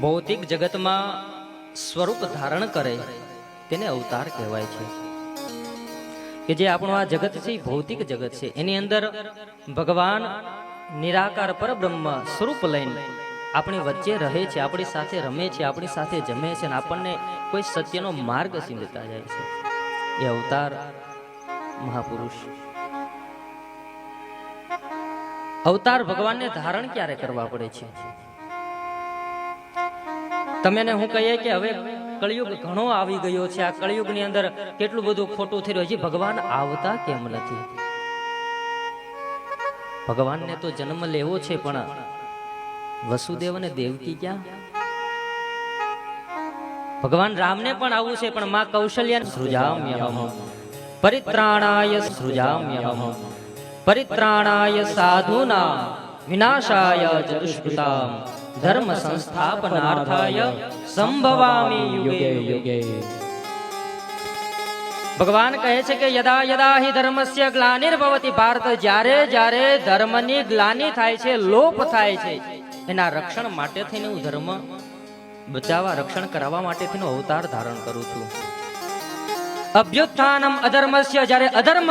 ભૌતિક જગતમાં સ્વરૂપ ધારણ કરે તેને અવતાર કહેવાય છે. કે જે આપણું આ જગત છે ભૌતિક જગત છે, એની અંદર ભગવાન નિરાકાર પરબ્રહ્મ સ્વરૂપ લઈને આપણી વચ્ચે રહે છે, આપણી સાથે રમે છે, આપણી સાથે જમે છે અને આપણને કોઈ સત્યનો માર્ગ સિંધતા જાય છે. એ અવતાર મહાપુરુષ. અવતાર ભગવાનને ધારણ ક્યારે કરવા પડે છે? તમે હું કહીએ કે હવે કળિયુગ ઘણો આવી ગયો છે, આ કળિયુગની અંદર કેટલું બધું ખોટું થઈ રહ્યું છે, ભગવાન આવતા કેમ નથી? ભગવાનને તો જન્મ લેવો છે, પણ વસુદેવ અને દેવકી ક્યાં? ભગવાન રામને પણ આવવું છે, પણ માં કૌશલ્યા સૃજામ્યહમ પરિત્રાણાય સૃજામ્યહમ પરિત્રાણાય સાધુના વિનાશાય ચ દુષ્કૃતામ ધર્મ સંસ્થાપનાર્થાય સંભવામિ યુગે યુગે. ભગવાન કહે છે કે યદા યદા હિ ધર્મસ્ય ગ્લાનિર્ભવતિ ભારત, જ્યારે જ્યારે ધર્મની ગ્લાનિ થાય છે, લોપ થાય છે, એના રક્ષણ માટે થઈને હું ધર્મ બચાવવા રક્ષણ કરાવવા માટે થઈને અવતાર ધારણ કરું છું. અભ્યુત્થાનમ અધર્મસ્ય, જ્યારે અધર્મ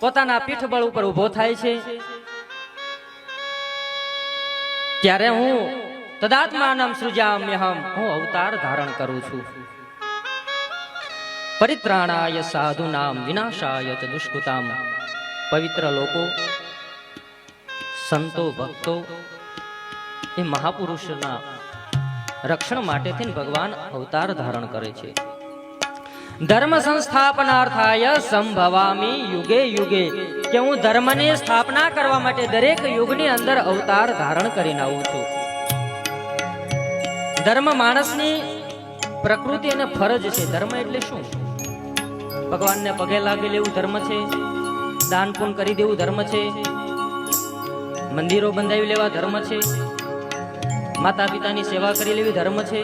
પોતાના પીઠબળ ઉપર ઉભો થાય છે ત્યારે હું તદાત્માનમ સૃજામ્યહમ, હું અવતાર ધારણ કરું છું. પરિત્રાણાય સાધુનામ વિનાશાય ચ દુષ્કૃતામ. પવિત્ર લોકો, સંતો, ભક્તો, એ મહાપુરુષના રક્ષણ માટે થઈને ભગવાન અવતાર ધારણ કરે છે. ધર્મ સંસ્થાપનાર્થાય સંભવામિ યુગે યુગે, કે હું ધર્મની સ્થાપના કરવા માટે દરેક યુગની અંદર અવતાર ધારણ કરીને આવું છું. ધર્મ માણસની પ્રકૃતિ અને ફરજ છે. ધર્મ એટલે શું? ભગવાનને પગે લાગી લેવું ધર્મ છે, દાન પુણ્ય કરી દેવું ધર્મ છે, મંદિરો બંધાવી લેવા ધર્મ છે, માતા પિતાની સેવા કરી લેવી ધર્મ છે.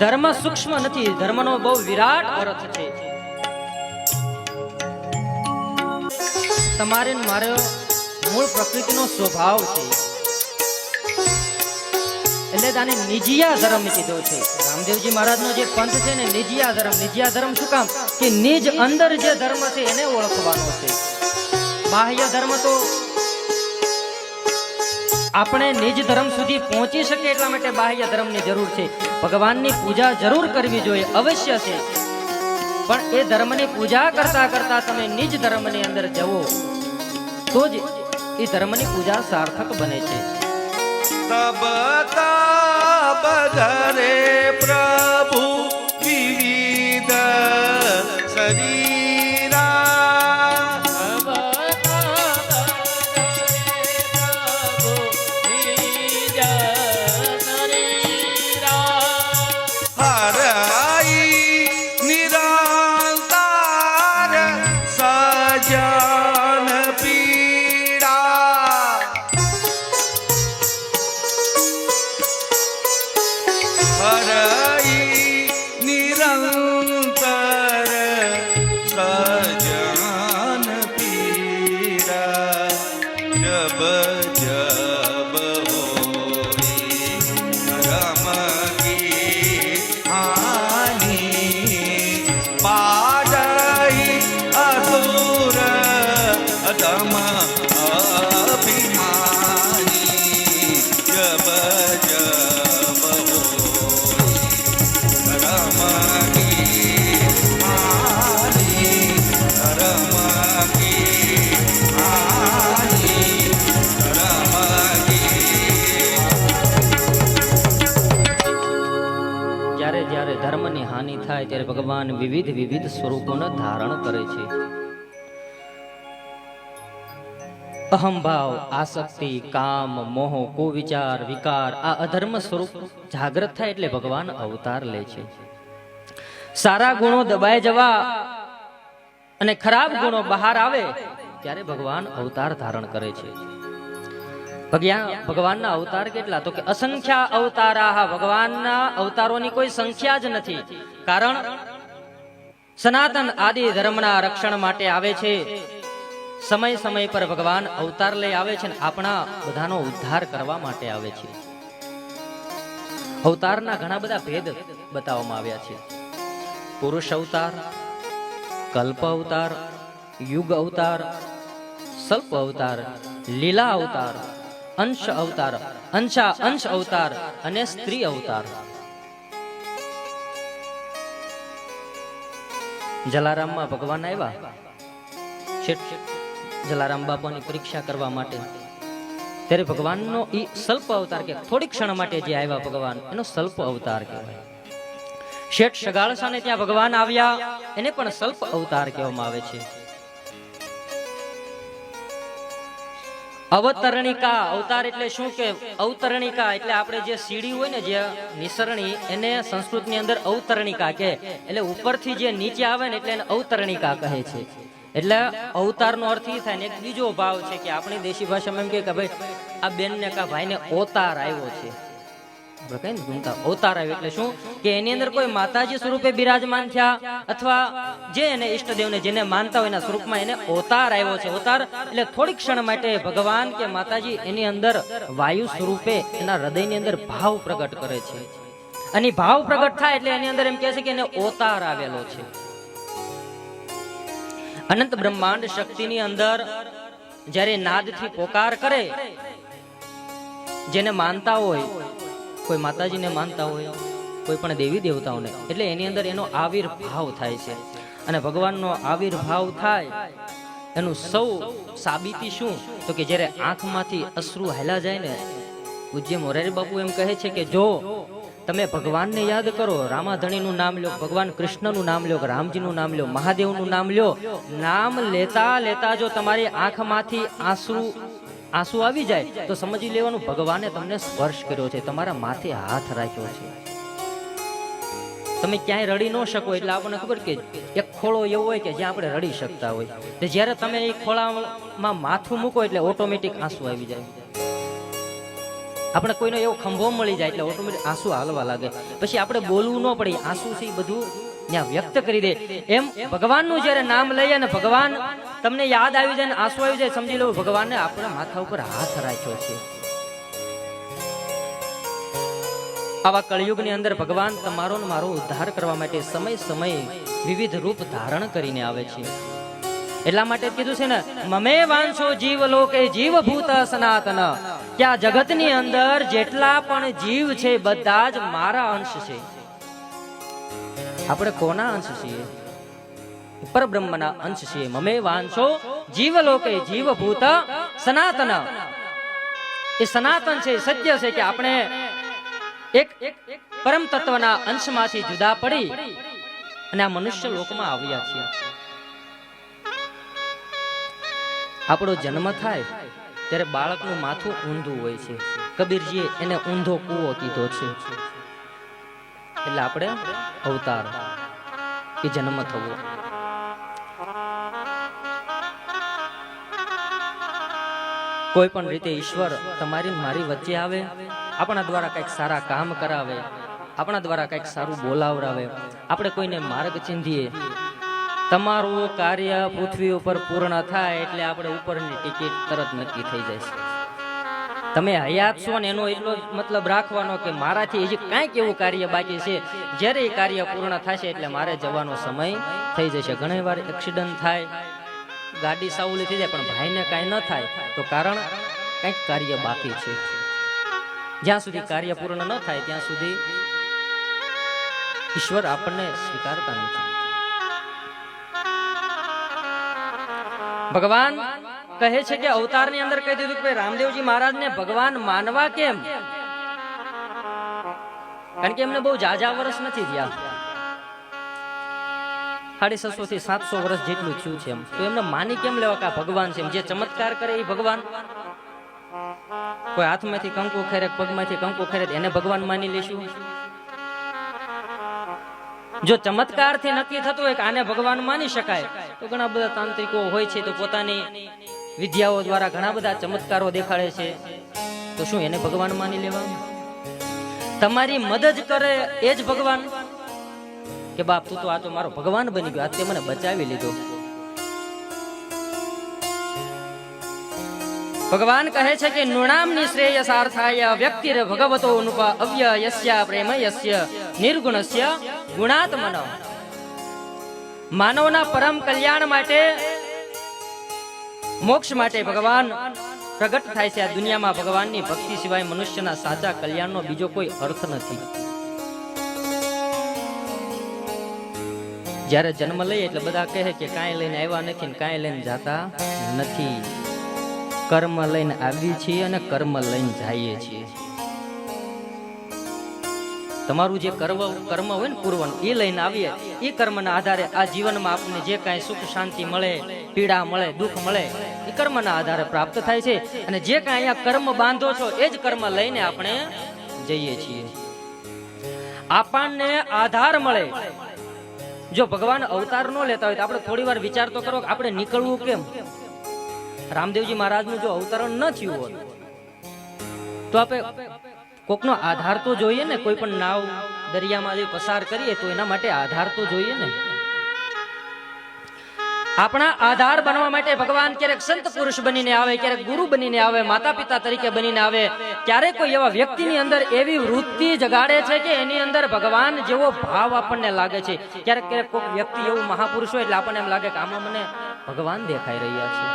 ધર્મ સૂક્ષ્મ નથી, ધર્મનો બહુ વિરાટ અર્થ છે. તમારે મારો મૂળ પ્રકૃતિનો સ્વભાવ છે, એટલે આને નિજિયા ધર્મ કીધો છે. રામદેવજી મહારાજનો જે પંથ છે ને, નિજિયા ધર્મ. નિજિયા ધર્મ શું કામ? કે નિજ અંદર જે ધર્મ છે એને ઓળખવાનો છે. બાહ્ય ધર્મ તો આપણે નિજ ધર્મ સુધી પહોંચી શકે એટલા માટે બાહ્ય ધર્મની જરૂર છે. ભગવાનની પૂજા જરૂર કરવી જોઈએ, અવશ્ય છે, પણ એ ધર્મની પૂજા કરતા કરતા તમે નિજ ધર્મની અંદર જવો તો જ એ ધર્મની પૂજા સાર્થક બને છે. તબ તબ ધરે પ્રભુ વિવિધ શરીરા, ધર્મની હાનિ થાય ત્યારે ભગવાન વિવિધ વિવિધ સ્વરૂપોને ધારણ કરે છે. અહંભાવ, આસક્તિ, કામ, મોહ, કુવિચાર, વિકાર, આ અધર્મ સ્વરૂપ જાગૃત થાય એટલે ભગવાન અવતાર લે છે. સારા ગુણો દબાઈ જવા અને ખરાબ ગુણો બહાર આવે ત્યારે ભગવાન અવતાર ધારણ કરે છે. ભગવાનના અવતાર કેટલા? તો કે અસંખ્યા અવતારા. ભગવાનના અવતારોની કોઈ સંખ્યા જ નથી. કારણ સનાતન આદિ ધર્મના રક્ષણ માટે આવે છે. સમય સમય પર ભગવાન અવતાર લઈ આવે છે અને આપણા બધાનો ઉદ્ધાર કરવા માટે આવે છે. અવતારના ઘણા બધા ભેદ બતાવવામાં આવ્યા છે. પુરુષ અવતાર, કલ્પ અવતાર, યુગ અવતાર, સલ્પ અવતાર, લીલા અવતાર, અંશ અવતાર, અંશ અવતાર અને સ્ત્રી અવતાર. જલારામમાં ભગવાન આવ્યા, જલારામ બાપાની પરીક્ષા કરવા માટે, ત્યારે ભગવાનનો ઈ સલ્પ અવતાર કે થોડીક ક્ષણ માટે જે આવ્યા ભગવાન, એનો સલ્પ અવતાર કહેવાય. શેઠ સગાળસાને ત્યાં ભગવાન આવ્યા, એને પણ સલ્પ અવતાર કહેવામાં આવે છે. અવતરણિકા અવતાર એટલે શું કે અવતરણિકા એટલે આપણે જે સીડી હોય ને, જે નિસરણી, એને સંસ્કૃતની અંદર અવતરણિકા કહે. એટલે ઉપરથી જે નીચે આવે ને એટલે એને અવતરણિકા કહે છે. એટલે અવતારનો અર્થ એ થાય ને. એક બીજો ભાવ છે કે આપણી દેશી ભાષામાં એમ કે ભાઈ આ બેનને કા ભાઈને અવતાર આવ્યો છે. અવતાર આવ્યો એટલે શું કે એની અંદર કોઈ માતાજી સ્વરૂપે બિરાજમાન થયા, અથવા જે એને ઈષ્ટદેવને જેને માનતા હોય એના સ્વરૂપમાં એને અવતાર આવ્યો છે. અવતાર એટલે થોડીક ક્ષણ માટે ભગવાન કે માતાજી એની અંદર વાયુ સ્વરૂપે એના હૃદયની અંદર ભાવ પ્રગટ કરે છે. અને ભાવ પ્રગટ થાય એટલે એની અંદર એમ કહે છે કે એને અવતાર આવેલો છે. અનંત બ્રહ્માંડ શક્તિની અંદર જ્યારે નાદથી પોકાર કરે, જેને માનતા હોય, કોઈ માતાજીને માનતા હોય, કોઈ પણ દેવી દેવતાઓને, એટલે એની અંદર એનો આવિર્ભાવ થાય છે. અને ભગવાનનો આવિર્ભાવ થાય એનું સૌ સાબિતી શું તો કે જ્યારે આંખમાંથી અશ્રુ હાલ્યા જાય ને, પૂજ્ય મોરારી બાપુ એમ કહે છે કે જો તમે ભગવાનને યાદ કરો, રામાધણીનું નામ લો, ભગવાન કૃષ્ણનું નામ લો, રામજીનું નામ લો, મહાદેવનું નામ લો, નામ લેતા લેતા જો તમારી આંખમાંથી આંસુ આવી જાય તો સમજી લેવાનું ભગવાને તમને સ્પર્શ કર્યો છે, તમારા માથે હાથ રાખ્યો છે. તમે ક્યાંય રડી ન શકો એટલે આપણને ખબર કે એક ખોળો એવો હોય કે જ્યાં આપણે રડી શકતા હોય, તો જ્યારે તમે એ ખોળામાં માથું મૂકો એટલે ઓટોમેટિક આંસુ આવી જાય. આપણે કોઈનો એવો ખંભો મળી જાય એટલે ઓટોમેટિક આંસુ હાલવા લાગે. પછી આપણે બોલવું ન પડે, આંસુ છે બધું ત્યાં વ્યક્ત કરી દે. એમ ભગવાનનું જ્યારે નામ લઈએ અને ભગવાન તમને યાદ આવી જાય ને આંસુ આવી જાય, સમજી લો ભગવાનને આપણા માથા ઉપર હાથ રાખ્યો છે. આવા કળિયુગની અંદર ભગવાન તમારો ને મારો ઉદ્ધાર કરવા માટે સમય સમય વિવિધ રૂપ ધારણ કરીને આવે છે. એટલા માટે કીધું છે ને, મમે વાંછો જીવ લોકે જીવભૂત સનાતન, કે આ જગતની અંદર જેટલા પણ જીવ છે બધા જ મારા અંશ છે. આપણે કોના અંશ છીએ? પરબ્રહ્મના અંશ છીએ. મમે વાંછો જીવ લોકે જીવભૂત સનાતન, એ સનાતન છે, સત્ય છે કે આપણે એક પરમ તત્વના અંશમાંથી જુદા પડી અને આ મનુષ્ય લોકમાં આવ્યા છીએ. આપણો જન્મ થાય ત્યારે બાળકનું માથું ઊંધું હોય છે. કબીરજીએ એને ઊંધો કૂવો કીધો છે. એટલે આપણે અવતાર કે જન્મ થવો. કોઈ પણ રીતે ઈશ્વર તમારી મારી વચ્ચે આવે, આપણા દ્વારા કંઈક સારા કામ કરાવે, આપણા દ્વારા કંઈક સારું બોલાવરાવે, આપણે કોઈને માર્ગ ચીંધીએ. તમારું કાર્ય પૃથ્વી ઉપર પૂર્ણ થાય એટલે આપણે ઉપરની ટિકિટ તરત નક્કી થઈ જાય છે. તમે હયાત છો ને એનો એટલો મતલબ રાખવાનો કે મારાથી હજી કાંઈક એવું કાર્ય બાકી છે, જ્યારે એ કાર્ય પૂર્ણ થશે એટલે મારે જવાનો સમય થઈ જશે. ઘણી વાર એક્સિડન્ટ થાય, ગાડી સાવલી થઈ જાય, પણ ભાઈને કાંઈ ન થાય તો કારણ કંઈક કાર્ય બાકી છે. જ્યાં સુધી કાર્ય પૂર્ણ ન થાય ત્યાં સુધી ઈશ્વર આપણને સ્વીકારતા નથી. ભગવાન કહે છે કે અવતારની અંદર કહી દીધું કે રામદેવજી મહારાજને ભગવાન માનવા કેમ? કારણ કે એમને બહુ જાજા વર્ષ નથી થયા, 650 થી 700 વર્ષ જેટલું થયું છે. એમ તો એમને માની કેમ લેવા કે ભગવાન છે? જે ચમત્કાર કરે એ ભગવાન? કોઈ હાથમાંથી કંકુ ખેરે, પગમાંથી કંકુ ખેરે, એને ભગવાન માની લેશું? જો ચમત્કાર થી નક્કી થતું હોય કે આને ભગવાન માની શકાય, તો ઘણા બધા તાંત્રિકો હોય છે તો પોતાની વિદ્યાઓ દ્વારા ઘણા બધા ચમત્કારો દેખાડે છે, તો શું એને ભગવાન માની લેવા? તમારી મદદ કરે એ જ ભગવાન? કે બાપ તું તો આ તો મારો ભગવાન બની ગયો, આ તે મને બચાવી લીધો. ભગવાન કહે છે કે નૃણામની શ્રેયસાર્થાય વ્યક્તિર ભગવતો અનુપા અવ્યયસ્ય પ્રેમયસ્ય નિર્ગુણસ્ય ગુણાત્મન. માનવના પરમ કલ્યાણ માટે, મોક્ષ માટે ભગવાન પ્રગટ થાય છે આ દુનિયામાં. ભગવાનની ભક્તિ સિવાય મનુષ્યના સાચા કલ્યાણનો બીજો કોઈ અર્થ નથી. જ્યારે જન્મ લઈએ એટલે બધા કહે કે કાંઈ લઈને આવ્યા નથી ને કાંઈ લઈને જાતા નથી. કર્મ લઈને આવીએ છીએ અને કર્મ લઈને જઈએ છીએ. તમારું જે કર્મ હોય ને પૂર્વનું એ લઈને આવીએ, એ કર્મના આધારે આ જીવનમાં આપણને જે કાંઈ સુખ શાંતિ મળે, પીડા મળે, દુઃખ મળે, એ કર્મના આધારે પ્રાપ્ત થાય છે. અને જે કાંઈ અહીંયા કર્મ બાંધો છો એ જ કર્મ લઈને આપણે જઈએ છીએ. આપણને આધાર મળે. જો ભગવાન અવતાર ન લેતા હોય તો આપણે થોડી વાર વિચાર તો કરો કે આપણે નીકળવું કેમ. રામદેવજી મહારાજનું જો અવતરણ ન થયું હોત તો આપણે કોકનો આધાર તો જોઈએ ને. કોઈ પણ નાવ દરિયામાં જે પસાર કરીએ તો એના માટે આધાર તો જોઈએ ને. આપણા આધાર બનવા માટે ભગવાન ક્યારેક સંત પુરુષ બનીને આવે, ક્યારેક ગુરુ બનીને આવે, માતા પિતા તરીકે બનીને આવે. ક્યારેક કોઈ એવા વ્યક્તિની અંદર એવી વૃત્તિ જગાડે છે કે એની અંદર ભગવાન જેવો ભાવ આપણને લાગે છે. ક્યારેક ક્યારેક કોઈ વ્યક્તિ એવું મહાપુરુષ હોય એટલે આપણને એમ લાગે કે આમાં મને ભગવાન દેખાઈ રહ્યા છે.